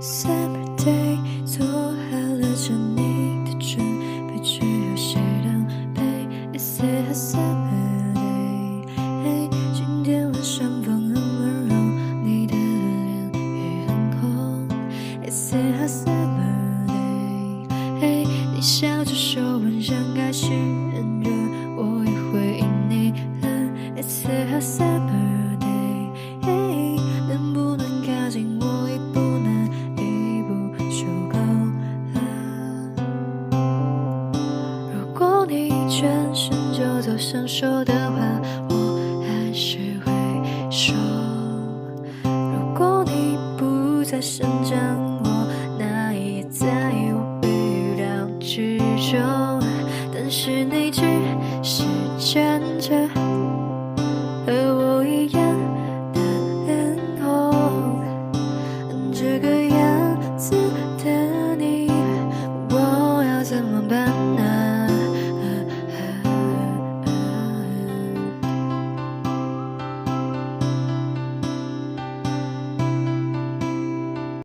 Summer day， 做好了找你的准备，只有些狼狈。It's a summer day， 嘿，今天晚上风很温柔，你的脸也很红。It's a summer day， 嘿，你笑着说晚上开始很热，我也会因你冷。It's a summer day， 嘿，能不能靠近我一步呢？一步就够了。如果你转身就走想说的话，我还是会说。如果你不再生长我，那也在我预料之中。但是那句